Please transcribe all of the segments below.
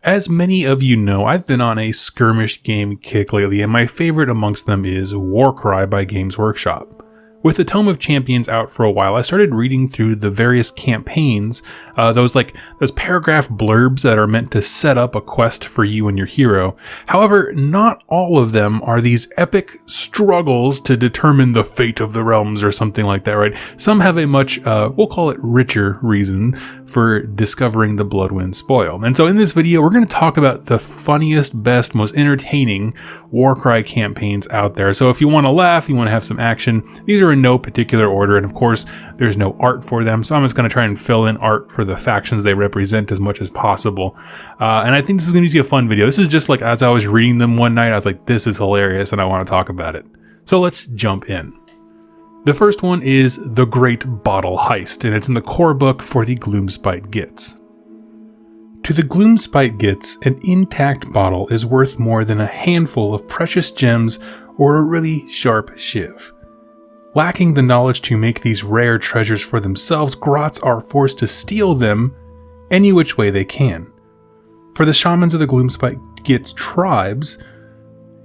As many of you know, I've been on a skirmish game kick lately, and my favorite amongst them is Warcry by Games Workshop. With the Tome of Champions out for a while, I started reading through the various campaigns, those paragraph blurbs that are meant to set up a quest for you and your hero. However, not all of them are these epic struggles to determine the fate of the realms or something like that, right? Some have a much, we'll call it richer reason for discovering the Bloodwind spoil. And so in this video, we're going to talk about the funniest, best, most entertaining Warcry campaigns out there. So if you want to laugh, you want to have some action, these are in no particular order, and of course there's no art for them, so I'm just going to try and fill in art for the factions they represent as much as possible. And I think this is going to be a fun video. This is just like, as I was reading them one night, I was like, this is hilarious and I want to talk about it. So let's jump in. The first one is The Great Bottle Heist, and it's in the core book for the Gloomspite Gits. To the Gloomspite Gits, an intact bottle is worth more than a handful of precious gems or a really sharp shiv. Lacking the knowledge to make these rare treasures for themselves, grots are forced to steal them any which way they can. For the shamans of the Gloomspite Gits tribes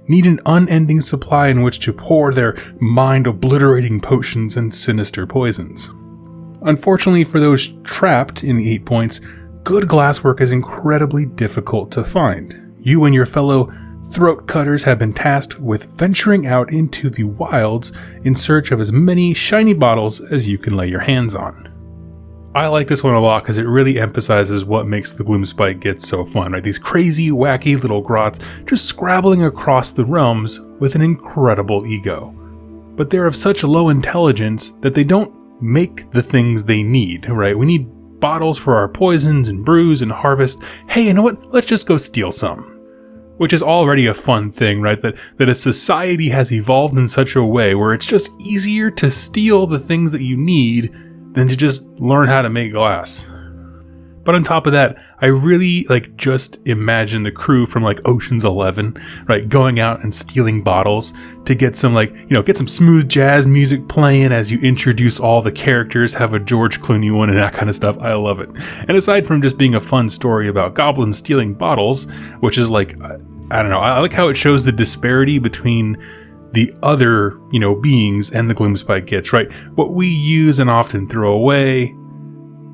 need an unending supply in which to pour their mind-obliterating potions and sinister poisons. Unfortunately for those trapped in the 8 points, good glasswork is incredibly difficult to find. You and your fellow throat cutters have been tasked with venturing out into the wilds in search of as many shiny bottles as you can lay your hands on. I like this one a lot because it really emphasizes what makes the Gloomspite Gits so fun, right? These crazy, wacky little grots just scrabbling across the realms with an incredible ego. But they're of such low intelligence that they don't make the things they need, right? We need bottles for our poisons and brews and harvest. Hey, you know what? Let's just go steal some. Which is already a fun thing, right? That a society has evolved in such a way where it's just easier to steal the things that you need than to just learn how to make glass. But on top of that, I really just imagine the crew from Ocean's 11, right, going out and stealing bottles to get some get some smooth jazz music playing as you introduce all the characters, have a George Clooney one and that kind of stuff. I love it. And aside from just being a fun story about goblins stealing bottles, which is I don't know, I like how it shows the disparity between the other, beings and the Gloomspite Gits, right? What we use and often throw away,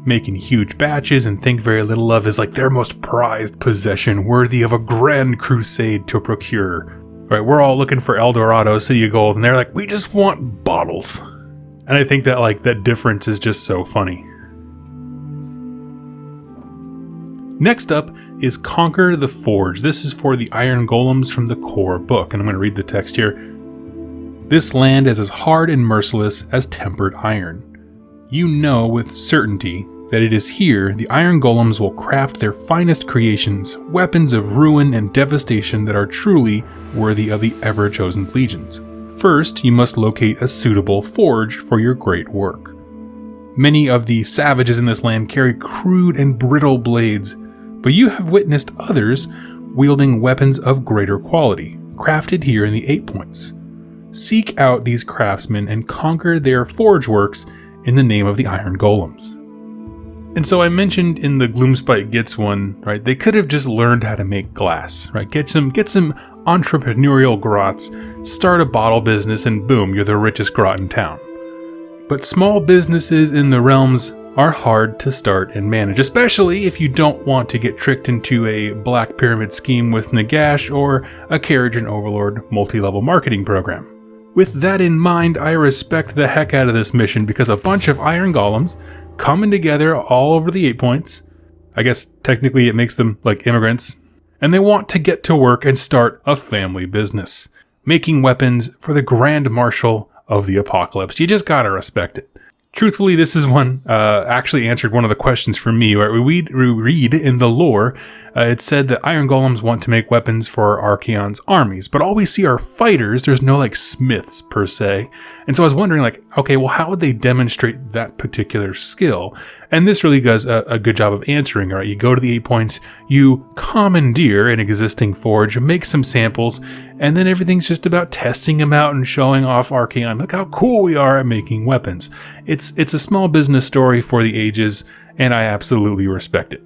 making huge batches and think very little of, is their most prized possession, worthy of a grand crusade to procure. Right? We're all looking for El Dorado, City of Gold, and they're like, we just want bottles. And I think that that difference is just so funny. Next up is Conquer the Forge. This is for the Iron Golems from the core book, and I'm going to read the text here. This land is as hard and merciless as tempered iron. You know with certainty that it is here the Iron Golems will craft their finest creations, weapons of ruin and devastation that are truly worthy of the ever-chosen legions. First, you must locate a suitable forge for your great work. Many of the savages in this land carry crude and brittle blades, but you have witnessed others wielding weapons of greater quality, crafted here in the 8 points. Seek out these craftsmen and conquer their forge works in the name of the Iron Golems. And so I mentioned in the Gloomspite Gits one, right, they could have just learned how to make glass, right? Get some entrepreneurial grots, start a bottle business, and boom, you're the richest grot in town. But small businesses in the realms are hard to start and manage, especially if you don't want to get tricked into a Black Pyramid scheme with Nagash or a Carriage and Overlord multi-level marketing program. With that in mind, I respect the heck out of this mission because a bunch of Iron Golems coming together all over the 8 points, I guess technically it makes them like immigrants, and they want to get to work and start a family business, making weapons for the Grand Marshal of the Apocalypse. You just gotta respect it. Truthfully, this is one actually answered one of the questions for me. Right? We read in the lore, it said that Iron Golems want to make weapons for Archaon's armies, but all we see are fighters. There's no smiths per se. And so I was wondering okay, well, how would they demonstrate that particular skill? And this really does a good job of answering, right? You go to the 8 points, you commandeer an existing forge, make some samples, and then everything's just about testing them out and showing off Archaon. Look how cool we are at making weapons. It's a small business story for the ages, and I absolutely respect it.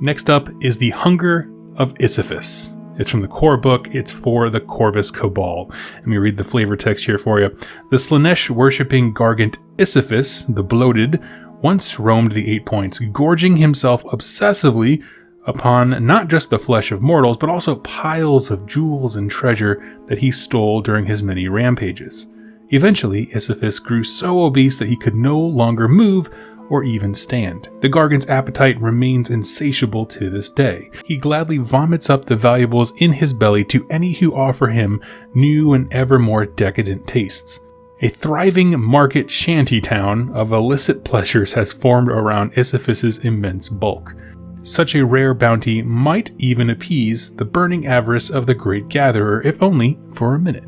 Next up is the Hunger of Sophist. It's from the core book. It's for the Corvus Cabal. Let me read the flavor text here for you. The Slaanesh-worshipping Gargant Sophist, the Bloated, once roamed the 8 points, gorging himself obsessively upon not just the flesh of mortals, but also piles of jewels and treasure that he stole during his many rampages. Eventually, Sophist grew so obese that he could no longer move or even stand. The Gargant's appetite remains insatiable to this day. He gladly vomits up the valuables in his belly to any who offer him new and ever more decadent tastes. A thriving market shanty town of illicit pleasures has formed around Sophist's immense bulk. Such a rare bounty might even appease the burning avarice of the Great Gatherer, if only for a minute.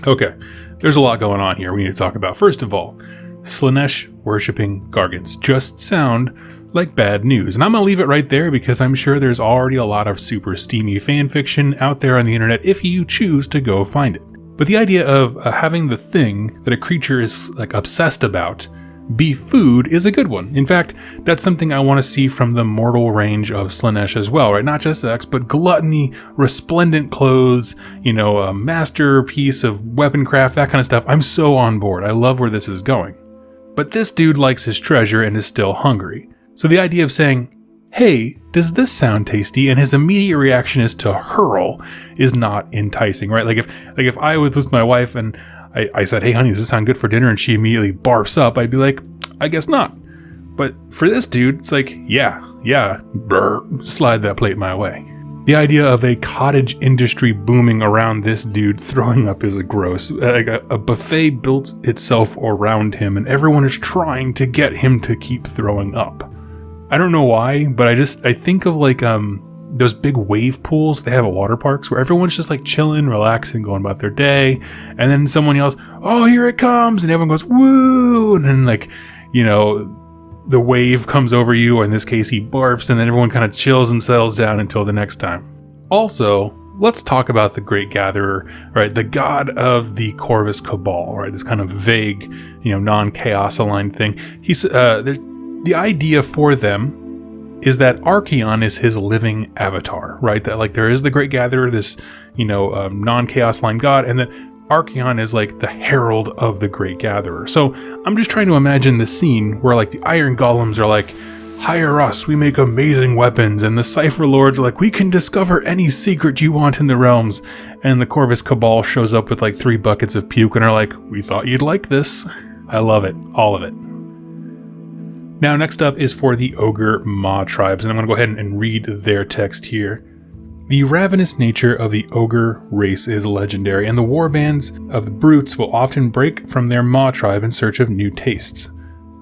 Okay, there's a lot going on here we need to talk about. First of all, Slaanesh-worshipping Gargants just sound like bad news. And I'm going to leave it right there because I'm sure there's already a lot of super steamy fanfiction out there on the internet if you choose to go find it. But the idea of having the thing that a creature is like obsessed about be food is a good one. In fact, that's something I want to see from the mortal range of Slaanesh as well, right? Not just sex, but gluttony, resplendent clothes, a masterpiece of weaponcraft, that kind of stuff. I'm so on board. I love where this is going. But this dude likes his treasure and is still hungry. So the idea of saying, hey, does this sound tasty? And his immediate reaction is to hurl is not enticing, right? Like if I was with my wife and I said, hey honey, does this sound good for dinner? And she immediately barfs up, I'd be like, I guess not. But for this dude, it's like, yeah, brr, slide that plate my way. The idea of a cottage industry booming around this dude throwing up is gross. Like a buffet built itself around him and everyone is trying to get him to keep throwing up. I don't know why, but I think of like those big wave pools they have at water parks where everyone's just like chilling, relaxing, going about their day, and then someone yells, oh, here it comes, and everyone goes, woo, and then like, the wave comes over you, or in this case he barfs, and then everyone kind of chills and settles down until the next time. Also, let's talk about the Great Gatherer, right? The god of the Corvus Cabal, right? This kind of vague, non-chaos aligned thing. The idea for them is that Archaon is his living avatar, right? That like there is the Great Gatherer, this, non-chaos line god, and that Archaon is like the herald of the Great Gatherer. So I'm just trying to imagine the scene where like the Iron Golems are like, hire us, we make amazing weapons, and the Cypher Lords are like, we can discover any secret you want in the realms, and the Corvus Cabal shows up with like 3 buckets of puke and are like, we thought you'd like this. I love it, all of it. Now, next up is for the Ogre Maw tribes, and I'm going to go ahead and read their text here. The ravenous nature of the Ogre race is legendary, and the warbands of the brutes will often break from their Maw tribe in search of new tastes.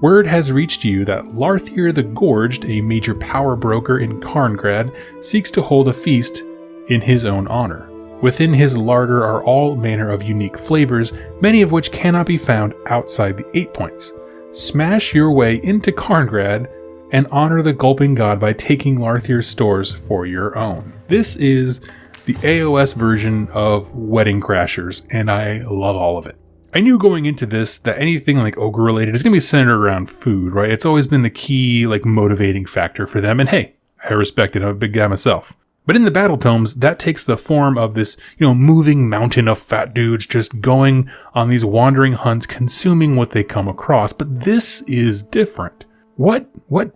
Word has reached you that Larthier the Gorged, a major power broker in Karngrad, seeks to hold a feast in his own honor. Within his larder are all manner of unique flavors, many of which cannot be found outside the 8 points. Smash your way into Karngrad and honor the Gulping God by taking Larthier's stores for your own. This is the AOS version of Wedding Crashers, and I love all of it. I knew going into this that anything like ogre related is going to be centered around food, right? It's always been the key like motivating factor for them, and hey, I respect it. I'm a big guy myself. But in the battle tomes, that takes the form of this, moving mountain of fat dudes just going on these wandering hunts, consuming what they come across. But this is different. What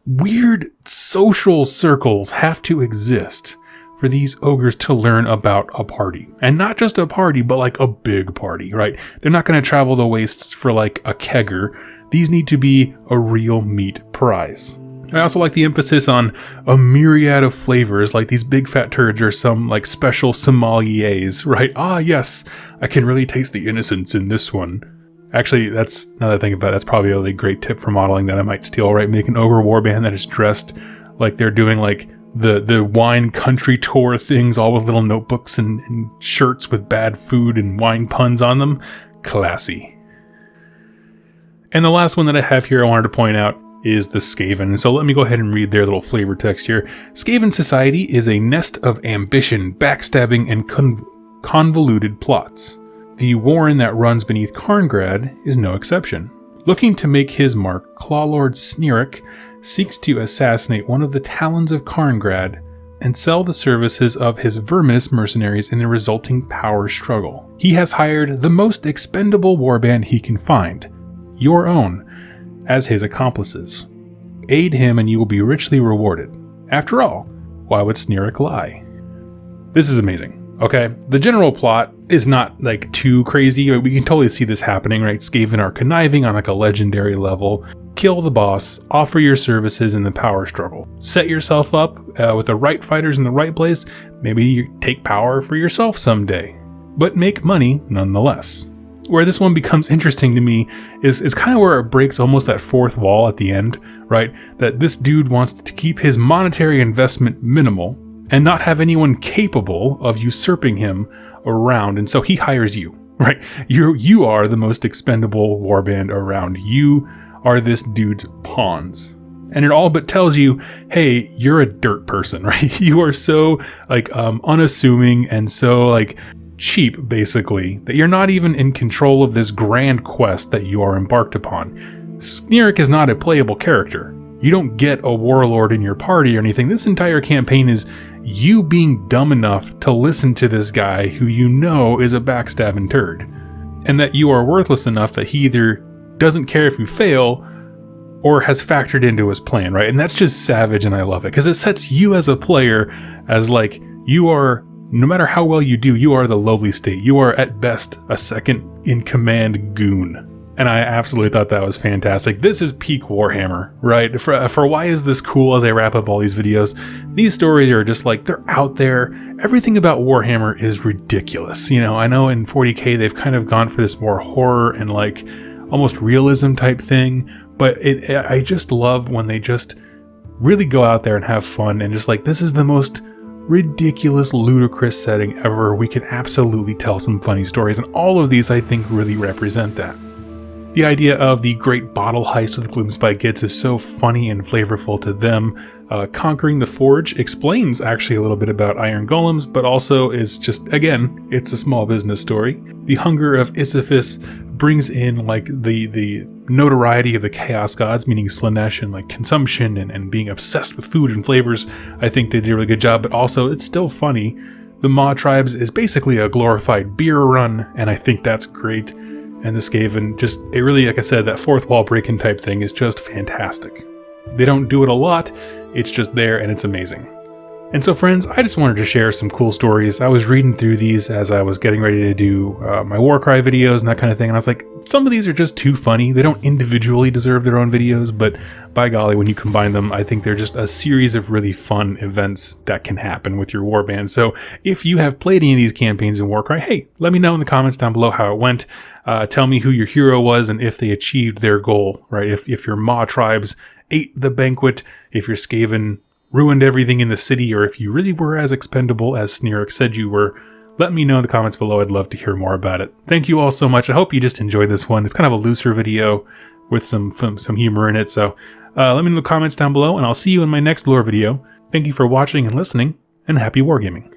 weird social circles have to exist for these ogres to learn about a party? And not just a party, but like a big party, right? They're not going to travel the wastes for like a kegger. These need to be a real meat prize. I also like the emphasis on a myriad of flavors, like these big fat turds are some like special sommeliers, right? Ah, yes, I can really taste the innocence in this one. Actually, that's, now that I think about it, that's probably a really great tip for modeling that I might steal, right? Make an ogre warband that is dressed like they're doing like the wine country tour things, all with little notebooks and shirts with bad food and wine puns on them. Classy. And the last one that I have here I wanted to point out is the Skaven. So let me go ahead and read their little flavor text here. Skaven society is a nest of ambition, backstabbing, and convoluted plots. The warren that runs beneath Karngrad is no exception. Looking to make his mark, Clawlord Sneeric seeks to assassinate one of the Talons of Karngrad and sell the services of his verminous mercenaries in the resulting power struggle. He has hired the most expendable warband he can find, your own, as his accomplices. Aid him and you will be richly rewarded. After all, why would Snirek lie? This is amazing. Okay, the general plot is not like too crazy. We can totally see this happening, right? Skaven are conniving on like a legendary level. Kill the boss, offer your services in the power struggle. Set yourself up with the right fighters in the right place. Maybe you take power for yourself someday, but make money nonetheless. Where this one becomes interesting to me is kind of where it breaks almost that fourth wall at the end, right? That this dude wants to keep his monetary investment minimal and not have anyone capable of usurping him around, and so he hires you, right? You are the most expendable warband around. You are this dude's pawns. And it all but tells you, hey, you're a dirt person, right? You are so like unassuming and so like cheap, basically, that you're not even in control of this grand quest that you are embarked upon. Snirek is not a playable character. You don't get a warlord in your party or anything. This entire campaign is you being dumb enough to listen to this guy who you know is a backstabbing turd. And that you are worthless enough that he either doesn't care if you fail or has factored into his plan, right? And that's just savage, and I love it because it sets you as a player as like, you are, no matter how well you do, you are the lowly state. You are at best a second in command goon. And I absolutely thought that was fantastic. This is peak Warhammer, right? For why is this cool as I wrap up all these videos? These stories are just like, they're out there. Everything about Warhammer is ridiculous. You know, I know in 40K they've kind of gone for this more horror and like almost realism type thing, but I just love when they just really go out there and have fun and just like, this is the most ridiculous, ludicrous setting ever. We can absolutely tell some funny stories, and all of these I think really represent that. The idea of the great bottle heist with Gloomspite gets is so funny and flavorful to them. Conquering the Forge explains actually a little bit about iron golems, but also is just, again, it's a small business story. The hunger of Sisyphus brings in like the notoriety of the chaos gods, meaning Slanesh, and like consumption and being obsessed with food and flavors. I think they did a really good job, but also it's still funny. The Maw Tribes is basically a glorified beer run, and I think that's great. And the Skaven, just, it really, like I said, that fourth wall breaking type thing is just fantastic. They don't do it a lot, it's just there and it's amazing. And so friends, I just wanted to share some cool stories. I was reading through these as I was getting ready to do my Warcry videos and that kind of thing, and I was like, some of these are just too funny. They don't individually deserve their own videos, but by golly, when you combine them, I think they're just a series of really fun events that can happen with your warband. So if you have played any of these campaigns in Warcry, hey, let me know in the comments down below how it went. Tell me who your hero was and if they achieved their goal, right? If your Maw Tribes ate the banquet, if your Skaven ruined everything in the city, or if you really were as expendable as Snirek said you were, let me know in the comments below. I'd love to hear more about it. Thank you all so much. I hope you just enjoyed this one. It's kind of a looser video with some humor in it. So let me know in the comments down below, and I'll see you in my next lore video. Thank you for watching and listening, and happy wargaming.